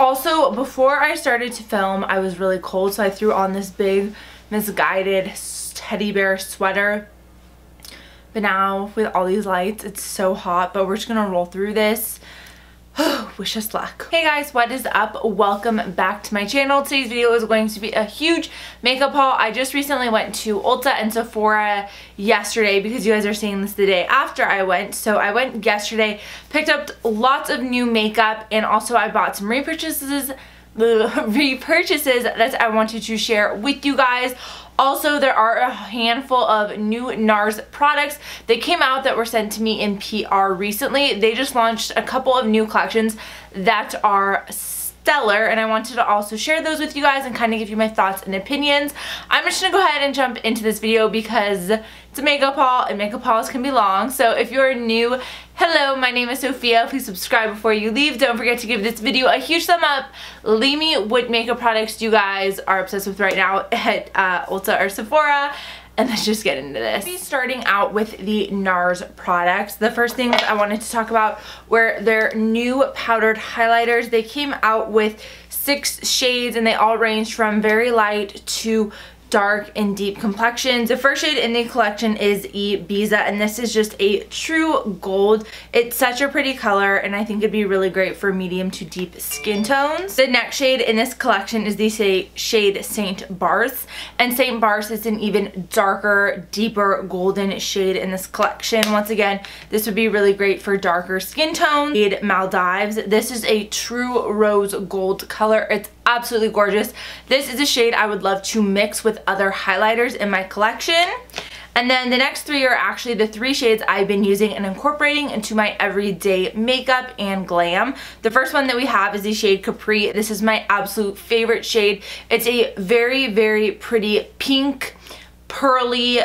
Also, before I started to film, I was really cold, so I threw on this big misguided teddy bear sweater. But now with all these lights, it's so hot, but we're just gonna roll through this. Wish us luck. Hey guys, what is up? Welcome back to my channel. Today's video is going to be a huge makeup haul. I just recently went to Ulta and Sephora yesterday because you guys are seeing this the day after I went. So I went yesterday, picked up lots of new makeup, and also I bought some repurchases that I wanted to share with you guys. Also, there are a handful of new NARS products that came out that were sent to me in PR recently. They just launched a couple of new collections that are stellar, and I wanted to also share those with you guys and kind of give you my thoughts and opinions. I'm just gonna go ahead and jump into this video because it's a makeup haul, and makeup hauls can be long. So if you're new, hello, my name is Sophia. Please subscribe before you leave. Don't forget to give this video a huge thumb up. Leave me what makeup products you guys are obsessed with right now at Ulta or Sephora. And let's just get into this. I'll be starting out with the NARS products. The first thing that I wanted to talk about were their new powdered highlighters. They came out with 6 shades, and they all range from very light to dark and deep complexions. The first shade in the collection is Ibiza, and this is just a true gold. It's such a pretty color, and I think it'd be really great for medium to deep skin tones. The next shade in this collection is the shade Saint Barth, and Saint Barth is an even darker, deeper golden shade in this collection. Once again, this would be really great for darker skin tones. Shade Maldives. This is a true rose gold color. It's absolutely gorgeous. This is a shade I would love to mix with other highlighters in my collection. And then the next 3 are actually the 3 shades I've been using and incorporating into my everyday makeup and glam. The first one that we have is the shade Capri. This is my absolute favorite shade. It's a very, very pretty pink, pearly,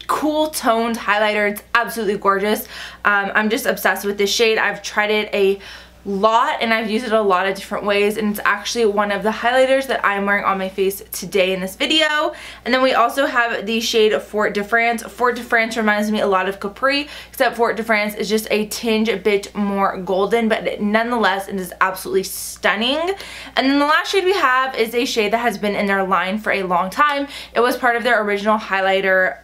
cool toned highlighter. It's absolutely gorgeous. I'm just obsessed with this shade. I've tried it a lot, and I've used it a lot of different ways, and it's actually one of the highlighters that I'm wearing on my face today in this video. And then we also have the shade Fort de France. Fort de France reminds me a lot of Capri, except Fort de France is just a tinge a bit more golden, but nonetheless it is absolutely stunning. And then the last shade we have is a shade that has been in their line for a long time. It was part of their original highlighter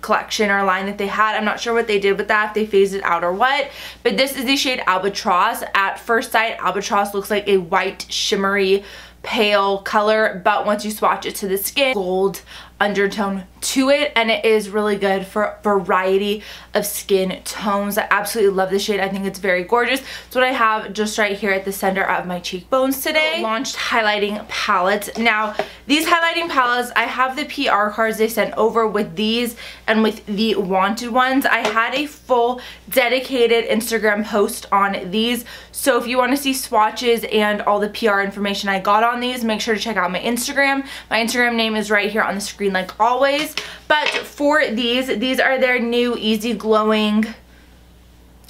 collection or line that they had. I'm not sure what they did with that, if they phased it out or what, but this is the shade Albatross. At first sight, Albatross looks like a white shimmery pale color, but once you swatch it to the skin, gold undertone to it, and it is really good for a variety of skin tones. I absolutely love this shade. I think it's very gorgeous. It's what I have just right here at the center of my cheekbones today. Launched highlighting palettes. Now, these highlighting palettes, I have the PR cards they sent over with these and with the wanted ones. I had a full dedicated Instagram post on these, so if you want to see swatches and all the PR information I got on these, make sure to check out my Instagram. My Instagram name is right here on the screen like always. But for these are their new easy glowing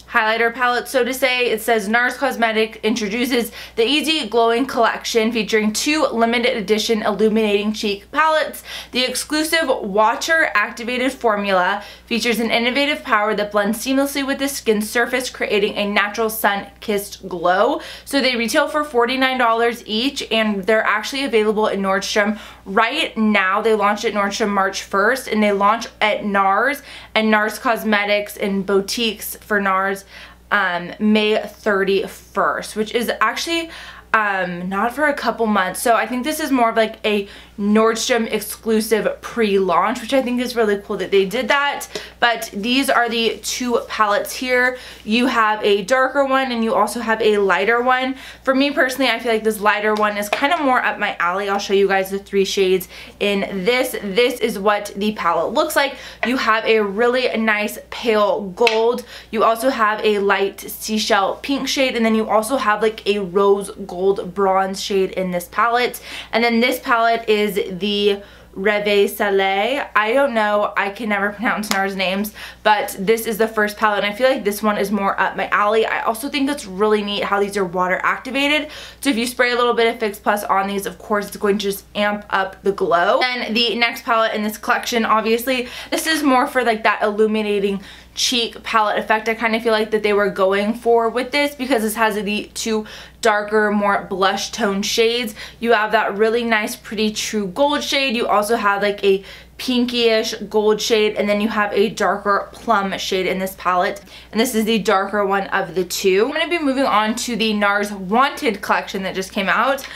highlighter palette, so to say. It says NARS Cosmetics introduces the Easy Glowing Collection featuring 2 limited edition illuminating cheek palettes. The exclusive Watcher activated formula features an innovative power that blends seamlessly with the skin surface, creating a natural sun-kissed glow. So they retail for $49 each, and they're actually available at Nordstrom right now. They launched at Nordstrom March 1st, and they launch at NARS and NARS Cosmetics and boutiques for NARS May 31st, which is actually not for a couple months. So I think this is more of like a Nordstrom exclusive pre-launch, which I think is really cool that they did that. But these are the 2 palettes here. You have a darker one and you also have a lighter one. For me personally, I feel like this lighter one is kind of more up my alley. I'll show you guys the 3 shades in this. This is what the palette looks like. You have a really nice pale gold. You also have a light seashell pink shade, and then you also have like a rose gold bronze shade in this palette. And then this palette is the Rêve Soleil. I don't know, I can never pronounce NARS names, but this is the first palette, and I feel like this one is more up my alley. I also think it's really neat how these are water activated, so if you spray a little bit of Fix Plus on these, of course it's going to just amp up the glow. And the next palette in this collection, obviously this is more for like that illuminating cheek palette effect I kind of feel like that they were going for with this, because this has the two darker, more blush tone shades. You have that really nice pretty true gold shade. You also have like a pinkyish gold shade, and then you have a darker plum shade in this palette, and this is the darker one of the two. I'm going to be moving on to the NARS Wanted collection that just came out.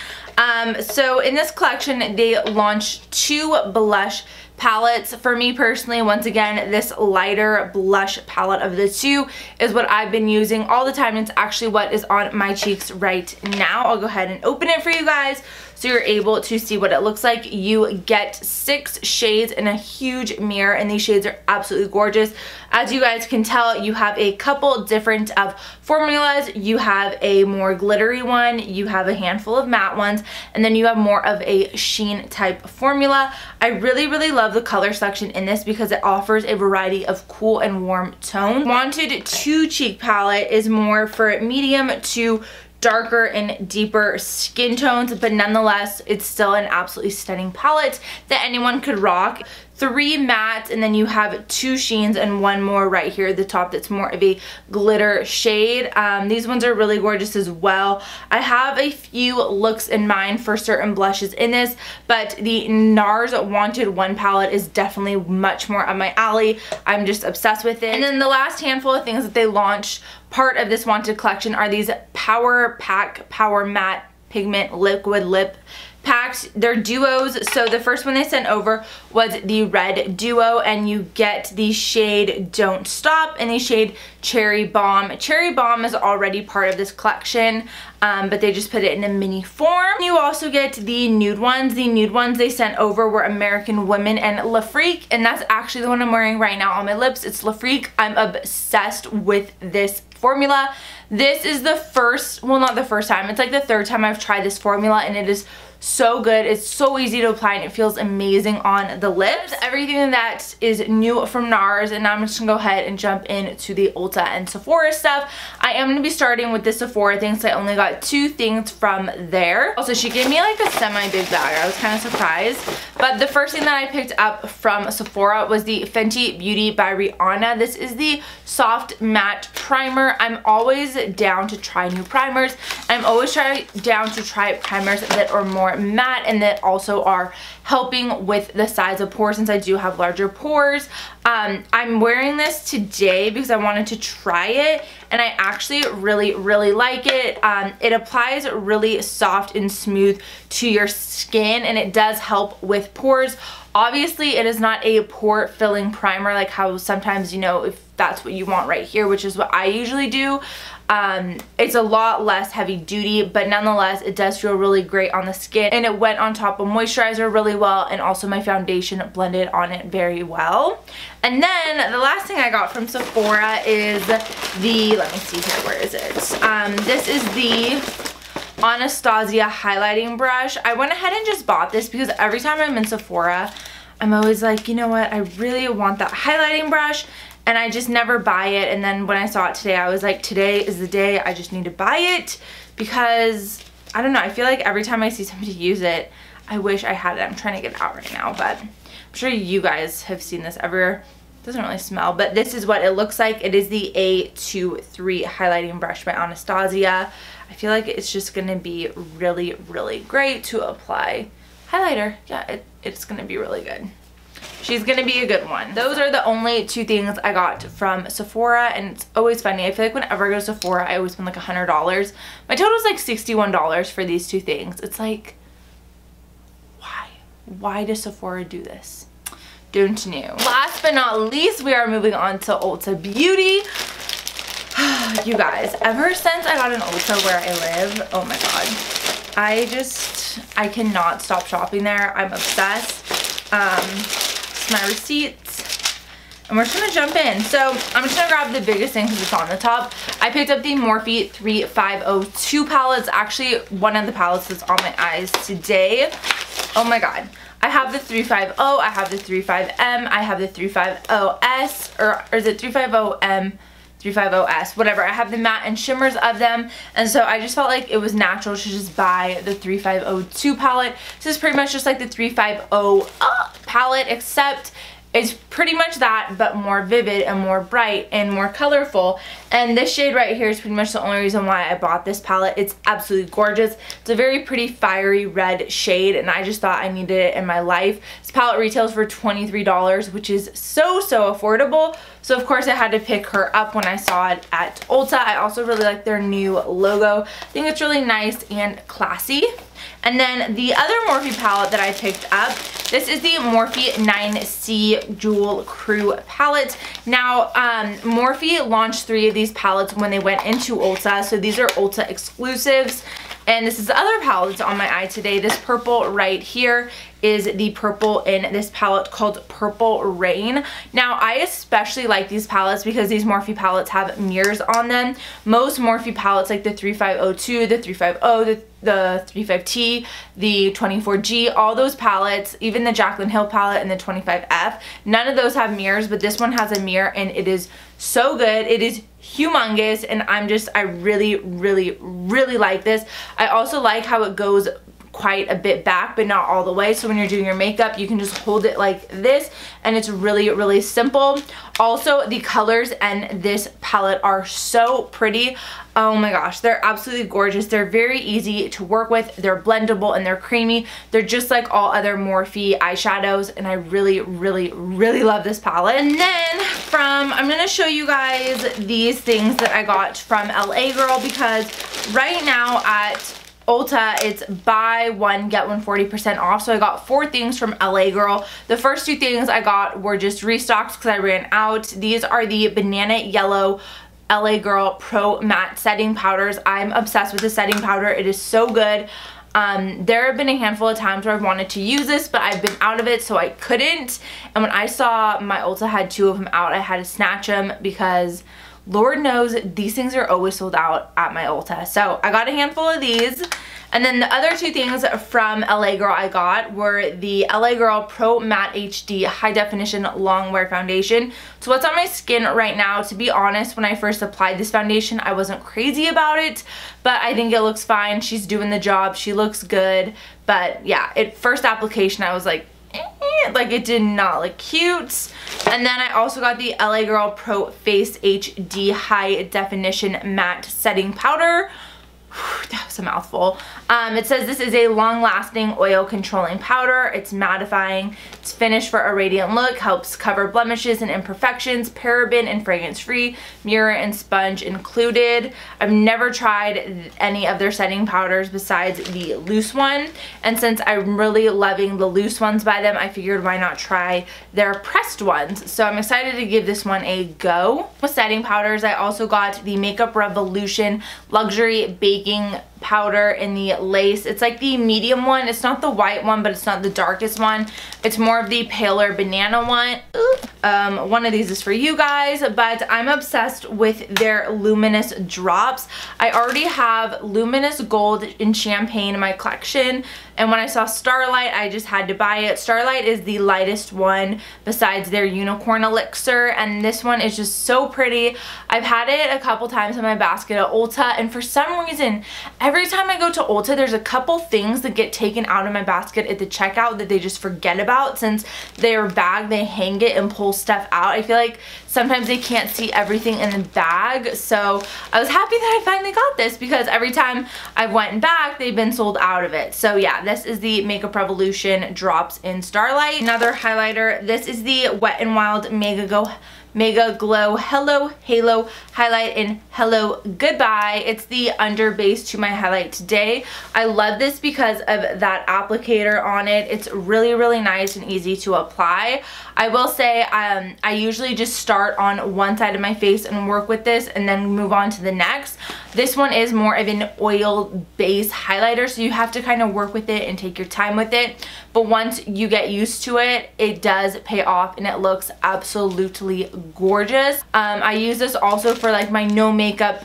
So in this collection they launched two blush palettes. For me personally, once again, this lighter blush palette of the two is what I've been using all the time. It's actually what is on my cheeks right now. I'll go ahead and open it for you guys so you're able to see what it looks like. You get 6 shades in a huge mirror, and these shades are absolutely gorgeous. As you guys can tell, you have a couple different of formulas. You have a more glittery one, you have a handful of matte ones, and then you have more of a sheen type formula. I really love the color selection in this because it offers a variety of cool and warm tones. Wanted 2 cheek palette is more for medium to darker and deeper skin tones, but nonetheless it's still an absolutely stunning palette that anyone could rock. 3 mattes, and then you have 2 sheens and 1 more right here at the top that's more of a glitter shade. These ones are really gorgeous as well. I have a few looks in mind for certain blushes in this, but the NARS Wanted 1 palette is definitely much more up my alley. I'm just obsessed with it. And then the last handful of things that they launched part of this Wanted collection are these Power Pack Power Matte Pigment Liquid Lip packs. They're duos. So the first one they sent over was the red duo, and you get the shade Don't Stop and the shade Cherry Bomb. Cherry Bomb is already part of this collection, but they just put it in a mini form. You also get the nude ones. The nude ones they sent over were American Women and La Freak, and that's actually the one I'm wearing right now on my lips. It's La Freak. I'm obsessed with this formula. This is the first, well, not the first time, it's like the 3rd time I've tried this formula, and it is so good. It's so easy to apply, and it feels amazing on the lips. Everything that is new from NARS, and now I'm just gonna go ahead and jump into the Ulta and Sephora stuff. I am gonna be starting with the Sephora things, so I only got 2 things from there. Also, she gave me like a semi-big bag. I was kind of surprised. But the first thing that I picked up from Sephora was the Fenty Beauty by Rihanna. This is the Soft Matte Primer. I'm always down to try new primers. I'm always down to try primers that are more matte and that also are helping with the size of pores, since I do have larger pores. I'm wearing this today because I wanted to try it, and I actually really like it. It applies really soft and smooth to your skin, and it does help with pores. Obviously, it is not a pore filling primer like how sometimes, you know, if that's what you want right here, which is what I usually do. It's a lot less heavy duty, but nonetheless it does feel really great on the skin, and it went on top of moisturizer really well, and also my foundation blended on it very well. And then the last thing I got from Sephora is the, let me see here, where is it? This is the Anastasia highlighting brush. I went ahead and just bought this because every time I'm in Sephora, I'm always like, you know what, I really want that highlighting brush, and I just never buy it. And then when I saw it today, I was like, today is the day I just need to buy it, because I don't know, I feel like every time I see somebody use it, I wish I had it. I'm trying to get it out right now, but I'm sure you guys have seen this everywhere. It doesn't really smell, but this is what it looks like. It is the A23 highlighting brush by Anastasia. I feel like it's just gonna be really great to apply highlighter. Yeah, it's gonna be really good. She's gonna be a good one. Those are the only 2 things I got from Sephora, and it's always funny. I feel like whenever I go to Sephora, I always spend like $100. My total is like $61 for these 2 things. It's like, why? Why does Sephora do this? Don't know. Last but not least, we are moving on to Ulta Beauty. You guys, ever since I got an Ulta where I live, oh my god, I cannot stop shopping there. I'm obsessed. My receipts, and we're just gonna jump in. So I'm just gonna grab the biggest thing because it's on the top. I picked up the Morphe 3502 palette. It's actually one of the palettes that's on my eyes today. Oh my god. I have the 350, I have the 35M, I have the 350S, or is it 350M? 350S, whatever. I have the matte and shimmers of them, and so I just felt like it was natural to just buy the 3502 palette. This is pretty much just like the 350 palette, except It's pretty much that, but more vivid and more bright and more colorful. And this shade right here is pretty much the only reason why I bought this palette. It's absolutely gorgeous. It's a very pretty fiery red shade, and I just thought I needed it in my life. This palette retails for $23, which is so affordable. So of course I had to pick her up when I saw it at Ulta. I also really like their new logo. I think it's really nice and classy. And then the other Morphe palette that I picked up, this is the Morphe 9C Jewel Crew palette. Now, Morphe launched 3 of these palettes when they went into Ulta, so these are Ulta exclusives. And this is the other palette that's on my eye today. This purple right here is the purple in this palette called Purple Rain. Now, I especially like these palettes because these Morphe palettes have mirrors on them. Most Morphe palettes, like the 3502, the 350, the 35T, the 24G, all those palettes, even the Jaclyn Hill palette and the 25F, none of those have mirrors, but this one has a mirror and it is so good. It is humongous, and I really like this. I also like how it goes quite a bit back, but not all the way, so when you're doing your makeup you can just hold it like this, and it's really simple. Also, the colors in this palette are so pretty. Oh my gosh, they're absolutely gorgeous. They're very easy to work with, they're blendable, and they're creamy. They're just like all other Morphe eyeshadows, and I really love this palette. And then I'm gonna show you guys these things that I got from LA Girl, because right now at Ulta, it's buy one get one 40% off. So I got 4 things from LA Girl. The first 2 things I got were just restocks because I ran out. These are the Banana Yellow LA Girl Pro Matte Setting Powders. I'm obsessed with the setting powder. It is so good. There have been a handful of times where I've wanted to use this, but I've been out of it, so I couldn't. And when I saw my Ulta had 2 of them out, I had to snatch them because Lord knows these things are always sold out at my Ulta. So I got a handful of these. And then the other 2 things from LA Girl I got were the LA Girl Pro Matte HD High Definition Long Wear Foundation. So what's on my skin right now, to be honest, when I first applied this foundation, I wasn't crazy about it, but I think it looks fine. She's doing the job. She looks good. But yeah, first application I was like, like it did not look cute. And then I also got the LA Girl Pro Face HD High Definition Matte Setting Powder. That was a mouthful. It says this is a long-lasting oil-controlling powder. It's mattifying. It's finished for a radiant look. Helps cover blemishes and imperfections. Paraben and fragrance-free. Mirror and sponge included. I've never tried any of their setting powders besides the loose one. And since I'm really loving the loose ones by them, I figured why not try their pressed ones. So I'm excited to give this one a go. With setting powders, I also got the Makeup Revolution Luxury Baking powder in the lace. It's like the medium one. It's not the white one, but it's not the darkest one. It's more of the paler banana one. One of these is for you guys, but I'm obsessed with their luminous drops. I already have luminous gold in champagne in my collection, and when I saw Starlight, I just had to buy it. Starlight is the lightest one besides their unicorn elixir, and this one is just so pretty. I've had it a couple times in my basket at Ulta, and for some reason, every time I go to Ulta, there's a couple things that get taken out of my basket at the checkout that they just forget about. Since their bag, they hang it and pull stuff out. I feel like sometimes they can't see everything in the bag, so I was happy that I finally got this because every time I went back, they've been sold out of it. So yeah, this is the Makeup Revolution Drops in Starlight. Another highlighter, this is the Wet n Wild Mega Glow Hello Halo Highlight in Hello Goodbye. It's the under base to my highlight today. I love this because of that applicator on it. It's really nice and easy to apply. I will say I usually just start on one side of my face and work with this and then move on to the next. This one is more of an oil base highlighter, so you have to kind of work with it and take your time with it. But once you get used to it, it does pay off and it looks absolutely gorgeous. I use this also for like my no makeup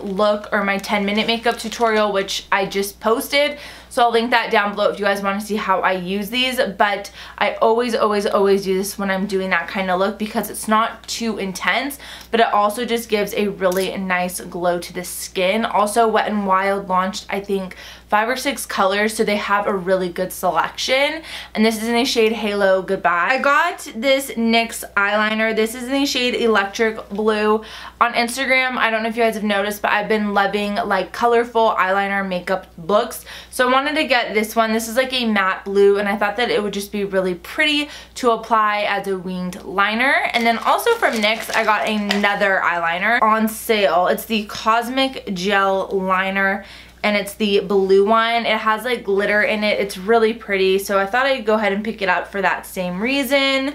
look or my 10-minute makeup tutorial, which I just posted. So I'll link that down below if you guys want to see how I use these. But I always do this when I'm doing that kind of look because it's not too intense, but it also just gives a really nice glow to the skin. Also, Wet n Wild launched, I think, 5 or 6 colors, so they have a really good selection. And this is in the shade Halo Goodbye. I got this NYX eyeliner. This is in the shade Electric Blue. On Instagram, I don't know if you guys have noticed, but I've been loving like colorful eyeliner makeup looks. So I wanted to get this one. This is like a matte blue, and I thought that it would just be really pretty to apply as a winged liner. And then also from NYX, I got another eyeliner on sale. It's the Cosmic Gel Liner, and it's the blue one. It has like glitter in it. It's really pretty, so I thought I'd go ahead and pick it up for that same reason.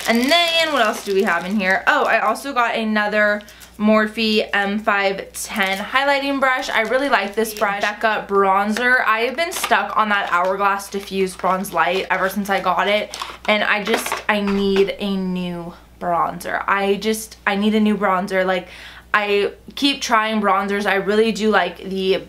And then what else do we have in here? Oh, I also got another Morphe M510 highlighting brush. I really like this brush. Becca bronzer. I have been stuck on that Hourglass Diffuse Bronze Light ever since I got it, and I need a new bronzer. I need a new bronzer. Like, I keep trying bronzers. I really do like the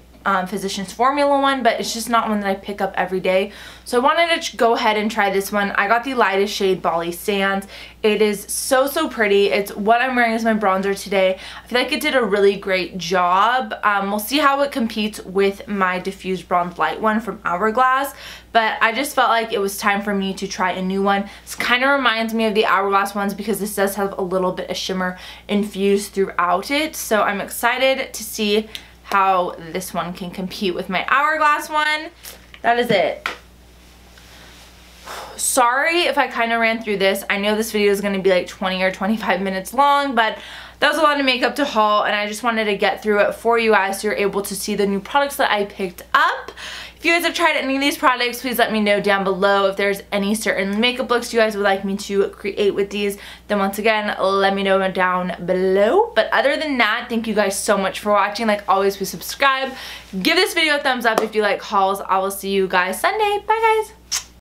Physicians Formula one, but it's just not one that I pick up every day. So I wanted to go ahead and try this one. I got the lightest shade, Bali Sands. It is so pretty. It's what I'm wearing as my bronzer today. I feel like it did a really great job. We'll see how it competes with my Diffused Bronze Light one from Hourglass, but I just felt like it was time for me to try a new one. This kind of reminds me of the Hourglass ones because this does have a little bit of shimmer infused throughout it. So I'm excited to see how this one can compete with my Hourglass one. That is it. Sorry if I kind of ran through this. I know this video is going to be like 20 or 25 minutes long, but that was a lot of makeup to haul, and I just wanted to get through it for you guys so you're able to see the new products that I picked up. If you guys have tried any of these products, please let me know down below. If there's any certain makeup looks you guys would like me to create with these, then once again, let me know down below. But other than that, thank you guys so much for watching. Like always, please subscribe. Give this video a thumbs up if you like hauls. I will see you guys Sunday. Bye, guys.